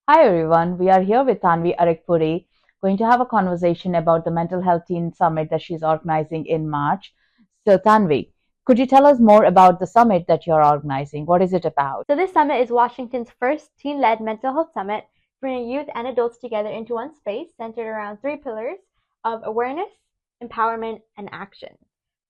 Hi everyone, we are here with Taanvi Arekapudi, going to have a conversation about the Mental Health Teen Summit that she's organizing in March. So, Tanvi, could you tell us more about the summit that you're organizing? What is it about? So this summit is Washington's first teen-led mental health summit, bringing youth and adults together into one space centered around three pillars of awareness, empowerment, and action.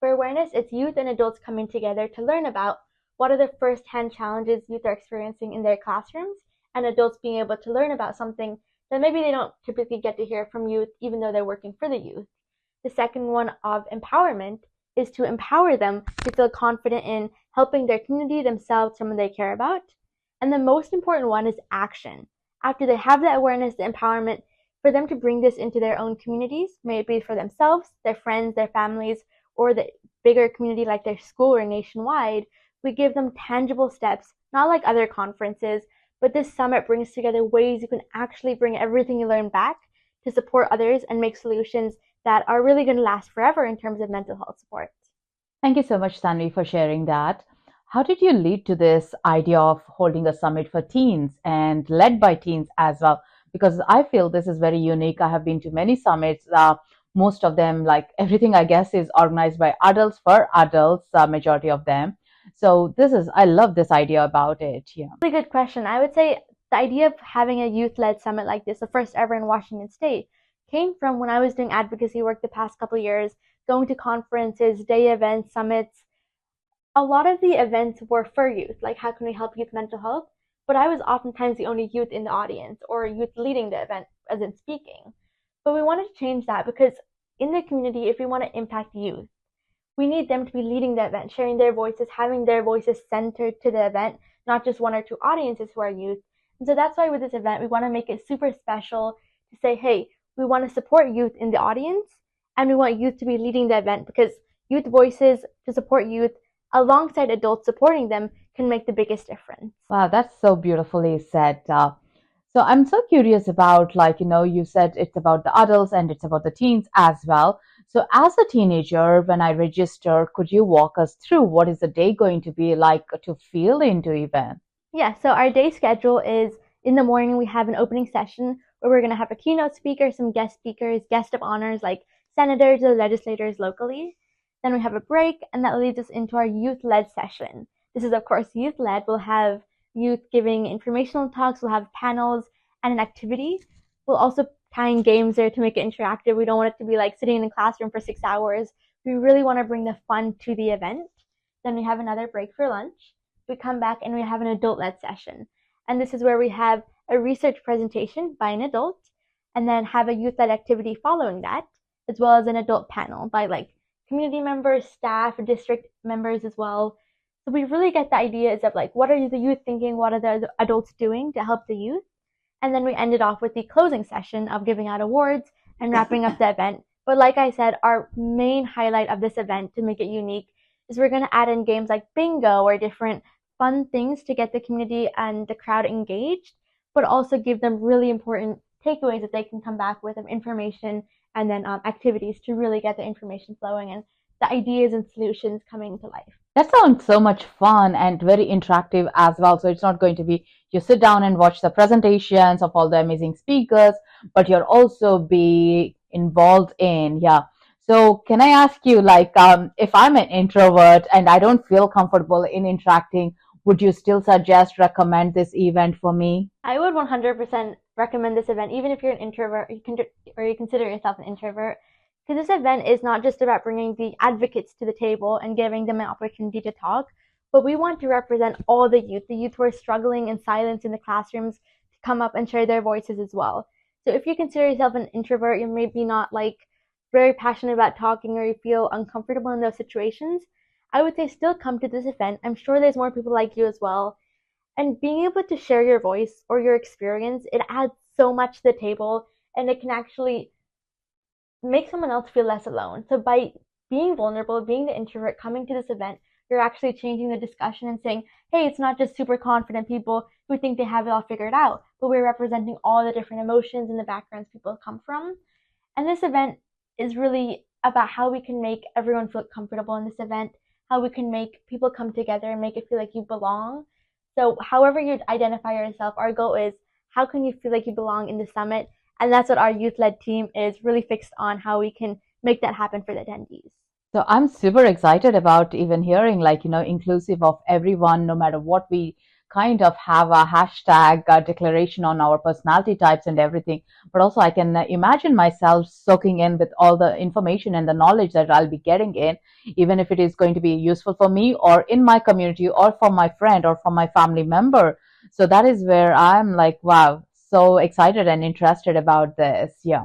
For awareness, it's youth and adults coming together to learn about what are the first-hand challenges youth are experiencing in their classrooms, and adults being able to learn about something that maybe they don't typically get to hear from youth, even though they're working for the youth. The second one of empowerment is to empower them to feel confident in helping their community, themselves, someone they care about. And the most important one is action. After they have the awareness, the empowerment, for them to bring this into their own communities, may it be for themselves, their friends, their families, or the bigger community like their school or nationwide, we give them tangible steps, not like other conferences, but this summit brings together ways you can actually bring everything you learn back to support others and make solutions that are really going to last forever in terms of mental health support. Thank you so much, Tanvi, for sharing that. How did you lead to this idea of holding a summit for teens and led by teens as well? Because I feel this is very unique. I have been to many summits. Most of them, like everything, I guess, is organized by adults for adults, majority of them. So I love this idea about it. Yeah. Really good question. I would say the idea of having a youth-led summit like this, the first ever in Washington State, came from when I was doing advocacy work the past couple of years, going to conferences, day events, summits. A lot of the events were for youth, like how can we help youth mental health? But I was oftentimes the only youth in the audience or youth leading the event as in speaking. But we wanted to change that because in the community, if we want to impact youth, we need them to be leading the event, sharing their voices, having their voices centered to the event, not just one or two audiences who are youth. And so that's why with this event, we want to make it super special to say, hey, we want to support youth in the audience and we want youth to be leading the event because youth voices to support youth alongside adults supporting them can make the biggest difference. Wow, that's so beautifully said. So I'm so curious about, like, you said it's about the adults and it's about the teens as well. So as a teenager, when I register, could you walk us through what is the day going to be like to feel into event? Yeah, so our day schedule is in the morning, we have an opening session where we're going to have a keynote speaker, some guest speakers, guest of honors like senators or legislators locally. Then we have a break, and that leads us into our youth led session. This is, of course, youth led. We'll have youth giving informational talks, we'll have panels and an activity. We'll also tie in games there to make it interactive. We don't want it to be like sitting in a classroom for 6 hours. We really want to bring the fun to the event. Then we have another break for lunch. We come back and we have an adult-led session. And this is where we have a research presentation by an adult and then have a youth-led activity following that, as well as an adult panel by like community members, staff, district members as well. So we really get the ideas of like, what are the youth thinking? What are the adults doing to help the youth? And then we ended off with the closing session of giving out awards and wrapping up the event. But like I said, our main highlight of this event to make it unique is we're going to add in games like bingo or different fun things to get the community and the crowd engaged, but also give them really important takeaways that they can come back with of information and then activities to really get the information flowing and the ideas and solutions coming to life. That sounds so much fun and very interactive as well. So it's not going to be you sit down and watch the presentations of all the amazing speakers, but you'll also be involved in, yeah. So can I ask you, like, if I'm an introvert and I don't feel comfortable in interacting, would you still recommend this event for me? I would 100% recommend this event, even if you're an introvert or you consider yourself an introvert, because this event is not just about bringing the advocates to the table and giving them an opportunity to talk, but we want to represent all the youth who are struggling in silence in the classrooms, to come up and share their voices as well. So if you consider yourself an introvert, you're maybe not like very passionate about talking or you feel uncomfortable in those situations, I would say still come to this event. I'm sure there's more people like you as well. And being able to share your voice or your experience, it adds so much to the table and it can actually make someone else feel less alone. So by being vulnerable, being the introvert, coming to this event, you're actually changing the discussion and saying, hey, it's not just super confident people who think they have it all figured out, but we're representing all the different emotions and the backgrounds people come from. And this event is really about how we can make everyone feel comfortable in this event, how we can make people come together and make it feel like you belong. So however you identify yourself, our goal is how can you feel like you belong in the summit? And that's what our youth-led team is really fixed on, how we can make that happen for the attendees. So I'm super excited about even hearing, like, inclusive of everyone, no matter what we kind of have a hashtag declaration on our personality types and everything. But also, I can imagine myself soaking in with all the information and the knowledge that I'll be getting in, even if it is going to be useful for me or in my community or for my friend or for my family member. So that is where I'm like, wow, so excited and interested about this. Yeah.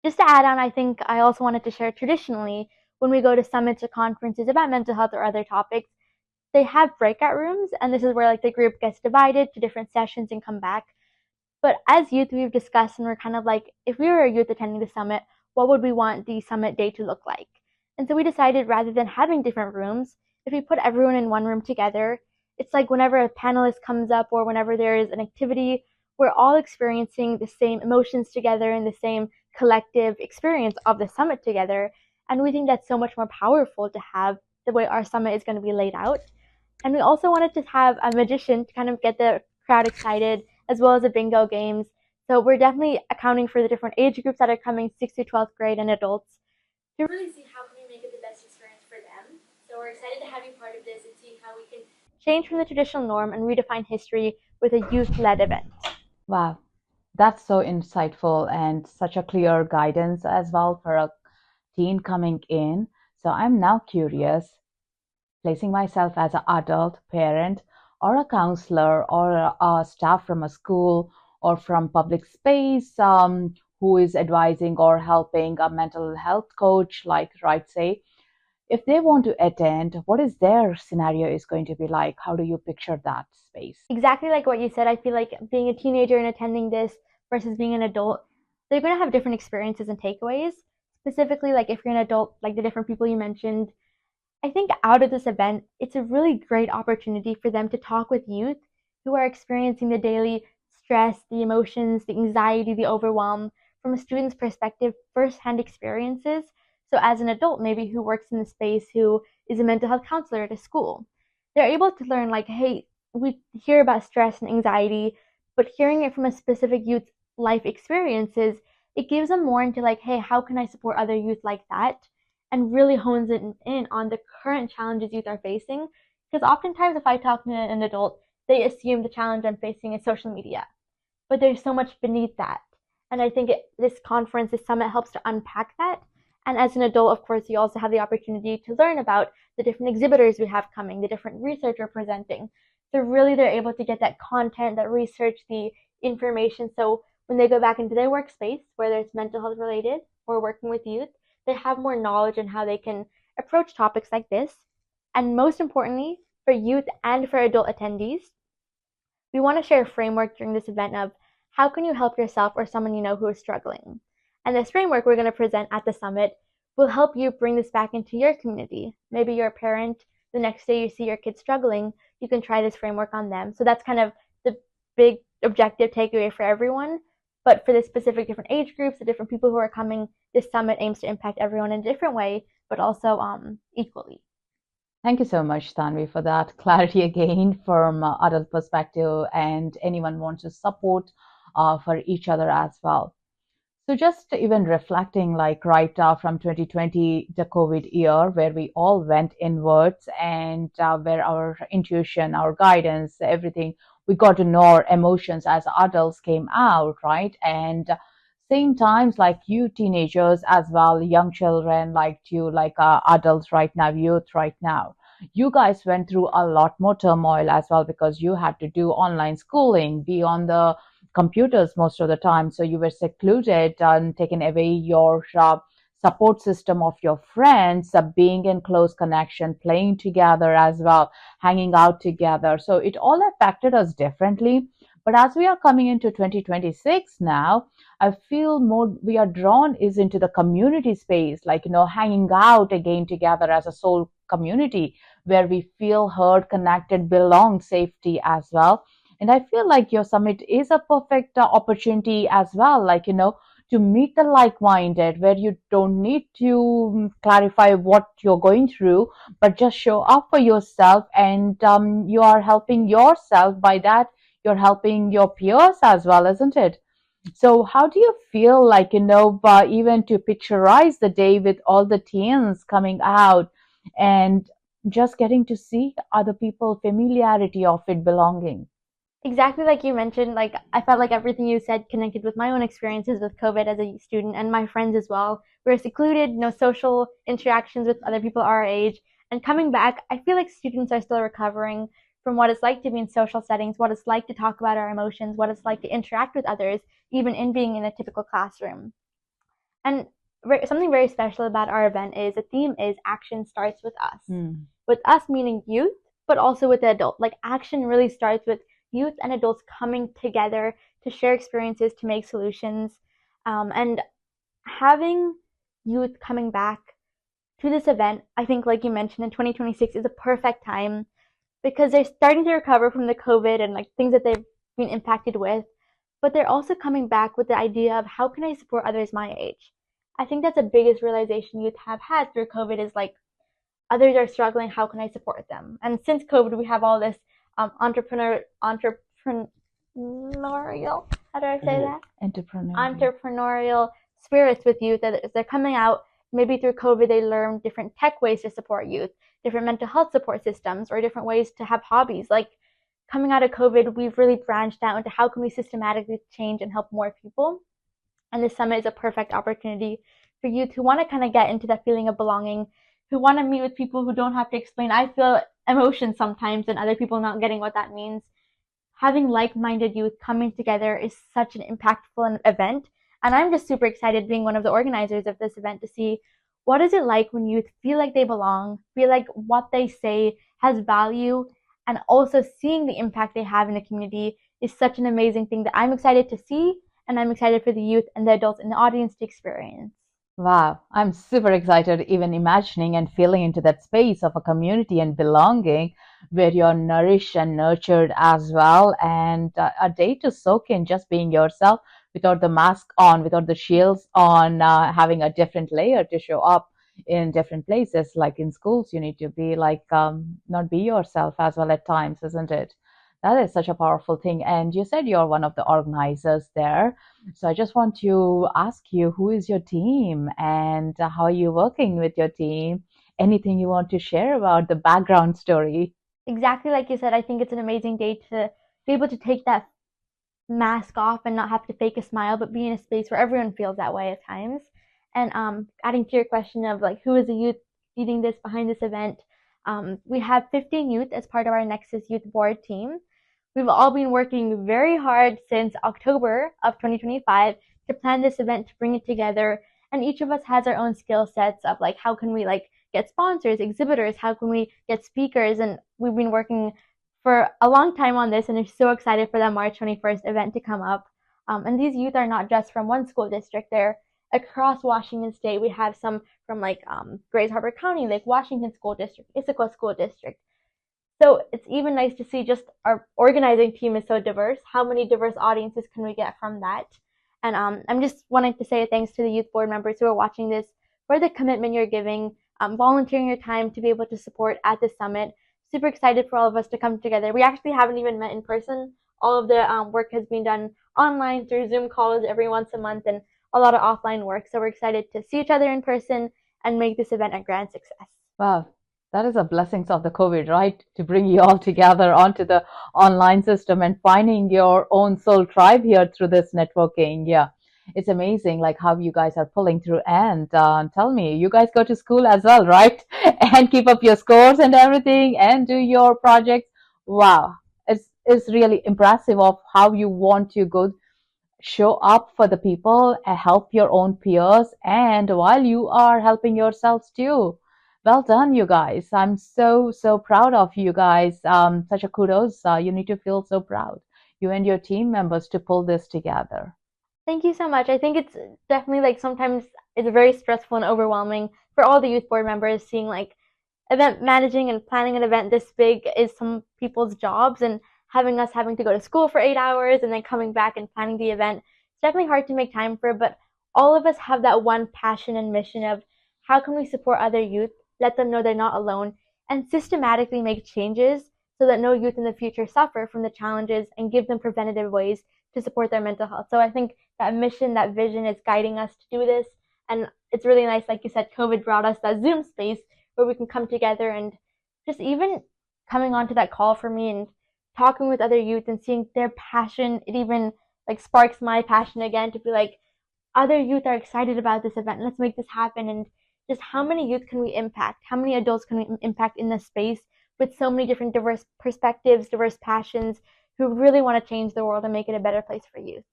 Just to add on, I think I also wanted to share traditionally, when we go to summits or conferences about mental health or other topics, they have breakout rooms, and this is where like the group gets divided to different sessions and come back. But as youth, we've discussed and we're kind of like, if we were a youth attending the summit, what would we want the summit day to look like? And so we decided rather than having different rooms, if we put everyone in one room together, it's like whenever a panelist comes up or whenever there is an activity, we're all experiencing the same emotions together and the same collective experience of the summit together. And we think that's so much more powerful to have the way our summit is going to be laid out. And we also wanted to have a magician to kind of get the crowd excited, as well as a bingo games. So we're definitely accounting for the different age groups that are coming, 6th to 12th grade and adults, to really see how can we make it the best experience for them. So we're excited to have you part of this and see how we can change from the traditional norm and redefine history with a youth-led event. Wow. That's so insightful and such a clear guidance as well for a teen coming in. So I'm now curious, placing myself as an adult, parent, or a counselor, or a staff from a school or from public space who is advising or helping a mental health coach, like, right, say, if they want to attend, what is their scenario is going to be like? How do you picture that space? Exactly like what you said, I feel like being a teenager and attending this versus being an adult, they're going to have different experiences and takeaways. Specifically, like if you're an adult, like the different people you mentioned, I think out of this event, it's a really great opportunity for them to talk with youth who are experiencing the daily stress, the emotions, the anxiety, the overwhelm from a student's perspective, firsthand experiences. So, as an adult, maybe who works in the space, who is a mental health counselor at a school, they're able to learn, like, hey, we hear about stress and anxiety, but hearing it from a specific youth's life experiences, it gives them more into, like, hey, how can I support other youth like that? And really hones it in on the current challenges youth are facing. Because oftentimes, if I talk to an adult, they assume the challenge I'm facing is social media, but there's so much beneath that. And I think this conference, this summit helps to unpack that. And as an adult, of course, you also have the opportunity to learn about the different exhibitors we have coming, the different research we're presenting. So really, they're able to get that content, that research, the information. So when they go back into their workspace, whether it's mental health related or working with youth, they have more knowledge on how they can approach topics like this. And most importantly, for youth and for adult attendees, we want to share a framework during this event of how can you help yourself or someone you know who is struggling. And this framework we're going to present at the summit will help you bring this back into your community. Maybe you're a parent, the next day you see your kid struggling, you can try this framework on them. So that's kind of the big objective takeaway for everyone. But for the specific different age groups, the different people who are coming, this summit aims to impact everyone in a different way, but also equally. Thank you so much, Tanvi, for that clarity again from adult perspective, and anyone wants to support for each other as well. So just even reflecting, like right from 2020, the COVID year, where we all went inwards and where our intuition, our guidance, everything, we got to know our emotions as adults came out, right? And same times like you teenagers as well, young children like you, like adults right now, youth right now. You guys went through a lot more turmoil as well because you had to do online schooling, be on the computers most of the time. So you were secluded and taken away your support system of your friends, being in close connection, playing together as well, hanging out together. So it all affected us differently. But as we are coming into 2026 now, I feel more we are drawn is into the community space, like, hanging out again together as a soul community where we feel heard, connected, belong, safety as well. And I feel like your summit is a perfect opportunity as well, like, to meet the like minded, where you don't need to clarify what you're going through, but just show up for yourself. And you are helping yourself by that. you're helping your peers as well, isn't it? So how do you feel like, even to picturize the day with all the teens coming out and just getting to see other people, familiarity of it belonging? Exactly like you mentioned, like I felt like everything you said connected with my own experiences with COVID as a student and my friends as well. We were secluded, no social interactions with other people our age. And coming back, I feel like students are still recovering from what it's like to be in social settings, what it's like to talk about our emotions, what it's like to interact with others, even in being in a typical classroom. And something very special about our event is the theme is action starts with us. With us meaning youth, but also with the adult. Like action really starts with youth and adults coming together to share experiences, to make solutions. And having youth coming back to this event, I think, like you mentioned, in 2026 is a perfect time because they're starting to recover from the COVID and like things that they've been impacted with, but they're also coming back with the idea of how can I support others my age. I think that's the biggest realization youth have had through COVID is like others are struggling, how can I support them? And since COVID, we have all this entrepreneurial, how do I say that? Entrepreneurial spirits with youth that as they're coming out, maybe through COVID, they learn different tech ways to support youth, different mental health support systems, or different ways to have hobbies. Like coming out of COVID, we've really branched out into how can we systematically change and help more people. And this summit is a perfect opportunity for youth who want to kind of get into that feeling of belonging, who want to meet with people who don't have to explain. I feel emotions sometimes and other people not getting what that means. Having like-minded youth coming together is such an impactful event. And I'm just super excited being one of the organizers of this event to see what is it like when youth feel like they belong, feel like what they say has value, and also seeing the impact they have in the community is such an amazing thing that I'm excited to see, and I'm excited for the youth and the adults in the audience to experience. Wow, I'm super excited even imagining and feeling into that space of a community and belonging where you're nourished and nurtured as well, and a day to soak in just being yourself without the mask on, without the shields on, having a different layer to show up in different places. Like in schools, you need to be like, not be yourself as well at times, isn't it? That is such a powerful thing. And you said you're one of the organizers there. So I just want to ask you, who is your team and how are you working with your team? Anything you want to share about the background story? Exactly like you said, I think it's an amazing day to be able to take that mask off and not have to fake a smile, but be in a space where everyone feels that way at times. And adding to your question of like who is the youth leading this behind this event, we have 15 youth as part of our Nexus Youth Board team. We've all been working very hard since October of 2025 to plan this event, to bring it together. And each of us has our own skill sets of like how can we like get sponsors, exhibitors, how can we get speakers, and we've been working for a long time on this and are so excited for that March 21st event to come up. And these youth are not just from one school district, they're across Washington State. We have some from like Grays Harbor County, Lake Washington School District, Issaquah School District. So it's even nice to see just our organizing team is so diverse. How many diverse audiences can we get from that? And I'm just wanting to say thanks to the youth board members who are watching this for the commitment you're giving, volunteering your time to be able to support at this summit. Super excited for all of us to come together. We actually haven't even met in person. All of the work has been done online through Zoom calls every once a month and a lot of offline work. So we're excited to see each other in person and make this event a grand success. Wow, that is a blessings of the COVID, right? To bring you all together onto the online system and finding your own soul tribe here through this networking. Yeah, it's amazing, like how you guys are pulling through. And tell me, you guys go to school as well, right? And keep up your scores and everything, and do your projects. Wow, it's really impressive of how you want to go show up for the people, help your own peers, and while you are helping yourselves too. Well done, you guys. I'm so proud of you guys. Such a kudos. You need to feel so proud, you and your team members, to pull this together. Thank you so much. I think it's definitely like sometimes it's very stressful and overwhelming for all the youth board members seeing like event managing and planning an event this big is some people's jobs, and having us having to go to school for 8 hours and then coming back and planning the event, it's definitely hard to make time for, but all of us have that one passion and mission of how can we support other youth, let them know they're not alone, and systematically make changes so that no youth in the future suffer from the challenges, and give them preventative ways to support their mental health. So I think that mission, that vision is guiding us to do this. And it's really nice, like you said, COVID brought us that Zoom space where we can come together, and just even coming onto that call for me and talking with other youth and seeing their passion, it even like sparks my passion again to be like, other youth are excited about this event. Let's make this happen. And just how many youth can we impact? How many adults can we impact in this space with so many different diverse perspectives, diverse passions, who really want to change the world and make it a better place for youth?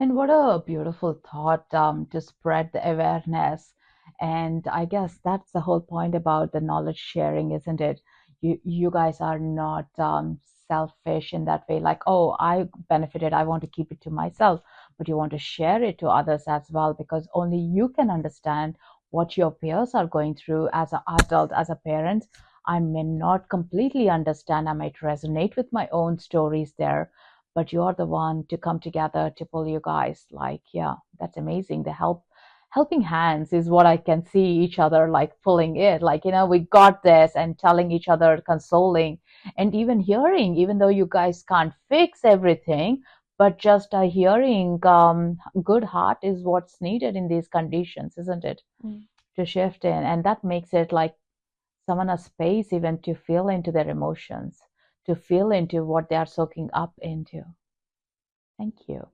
And what a beautiful thought to spread the awareness. And I guess that's the whole point about the knowledge sharing, isn't it? You guys are not selfish in that way, like, oh, I benefited, I want to keep it to myself, but you want to share it to others as well, because only you can understand what your peers are going through as an adult, as a parent. I may not completely understand, I might resonate with my own stories there, but you're the one to come together to pull you guys. Like, yeah, that's amazing. The helping hands is what I can see each other like pulling it. Like, we got this, and telling each other, consoling, and even hearing, even though you guys can't fix everything, but just a hearing, good heart is what's needed in these conditions, isn't it? Mm. To shift in. And that makes it like someone a space even to feel into their emotions, to feel into what they are soaking up into. Thank you.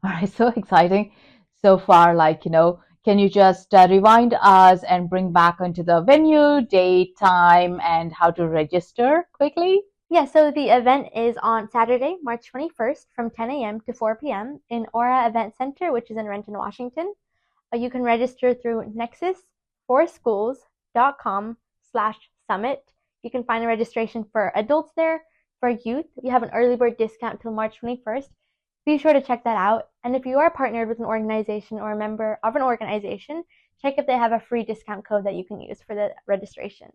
All right, so exciting so far. Like, can you just rewind us and bring back into the venue, date, time, and how to register quickly? Yeah, so the event is on Saturday, March 21st from 10 a.m. to 4 p.m. in Aura Event Center, which is in Renton, Washington. You can register through nexus4schools.com/summit. You can find a registration for adults there. For youth, we have an early bird discount till March 21st. Be sure to check that out. And if you are partnered with an organization or a member of an organization, check if they have a free discount code that you can use for the registration.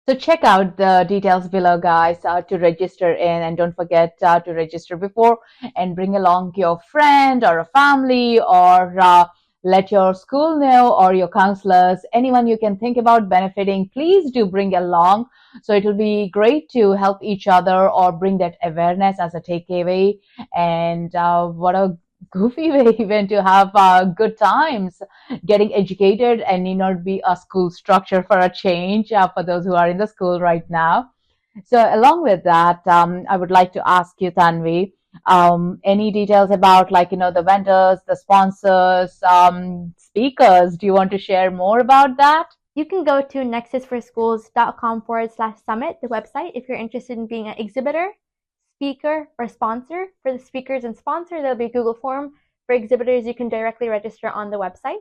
So check out the details below, guys, to register in, and don't forget to register before, and bring along your friend or a family, or let your school know, or your counselors, anyone you can think about benefiting. Please do bring along. So it will be great to help each other or bring that awareness as a takeaway. And what a goofy way even to have good times getting educated, and need not be a school structure for a change for those who are in the school right now. So along with that, I would like to ask you, Taanvi, any details about, like, the vendors, the sponsors, speakers? Do you want to share more about that? You can go to nexus4schools.com/summit, the website, if you're interested in being an exhibitor, speaker, or sponsor. For the speakers and sponsor, there'll be a Google form. For exhibitors, you can directly register on the website.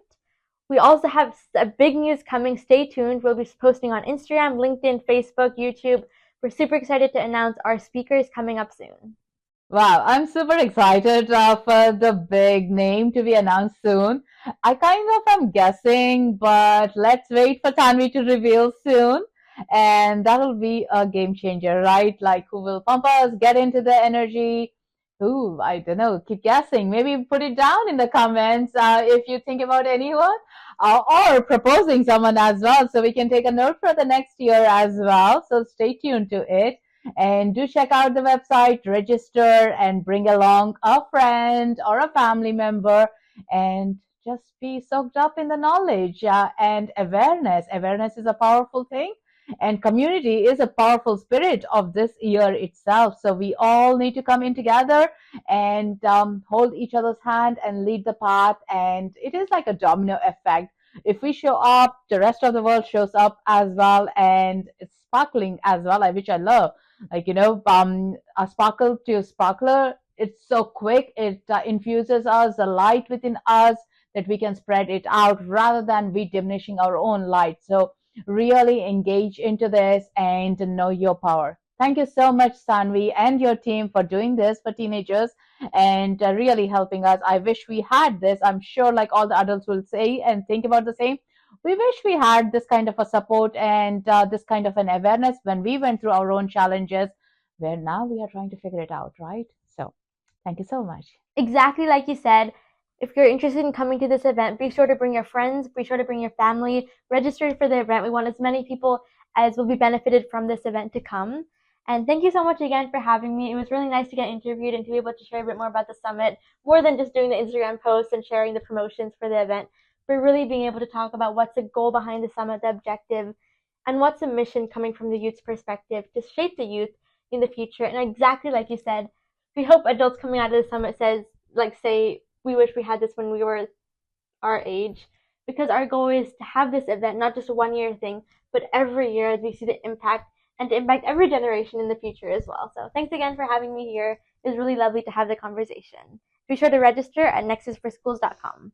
We also have a big news coming. Stay tuned. We'll be posting on Instagram, LinkedIn, Facebook, YouTube. We're super excited to announce our speakers coming up soon. Wow, I'm super excited for the big name to be announced soon. I kind of am guessing, but let's wait for Taanvi to reveal soon. And that'll be a game changer, right? Like, who will pump us, get into the energy? Who, I don't know, keep guessing. Maybe put it down in the comments if you think about anyone, or proposing someone as well. So we can take a note for the next year as well. So stay tuned to it. And do check out the website, register, and bring along a friend or a family member, and just be soaked up in the knowledge and awareness. Awareness is a powerful thing, and community is a powerful spirit of this year itself. So we all need to come in together and hold each other's hand and lead the path. And it is like a domino effect. If we show up, the rest of the world shows up as well, and it's sparkling as well, which I love. Like, a sparkle to sparkler, it's so quick. It infuses us the light within us, that we can spread it out rather than we diminishing our own light. So really engage into this and know your power. Thank you so much, Taanvi, and your team for doing this for teenagers, and really helping us. I wish we had this. I'm sure like all the adults will say and think about the same. We wish we had this kind of a support and this kind of an awareness when we went through our own challenges, where now we are trying to figure it out, right? So thank you so much. Exactly like you said. If you're interested in coming to this event, be sure to bring your friends, be sure to bring your family, register for the event. We want as many people as will be benefited from this event to come. And thank you so much again for having me. It was really nice to get interviewed and to be able to share a bit more about the summit, more than just doing the Instagram posts and sharing the promotions for the event, but really being able to talk about what's the goal behind the summit, the objective, and what's the mission coming from the youth's perspective to shape the youth in the future. And exactly like you said, we hope adults coming out of the summit say, we wish we had this when we were our age, because our goal is to have this event not just a 1 year thing, but every year as we see the impact and to impact every generation in the future as well. So thanks again for having me here. It was really lovely to have the conversation. Be sure to register at nexusforschools.com.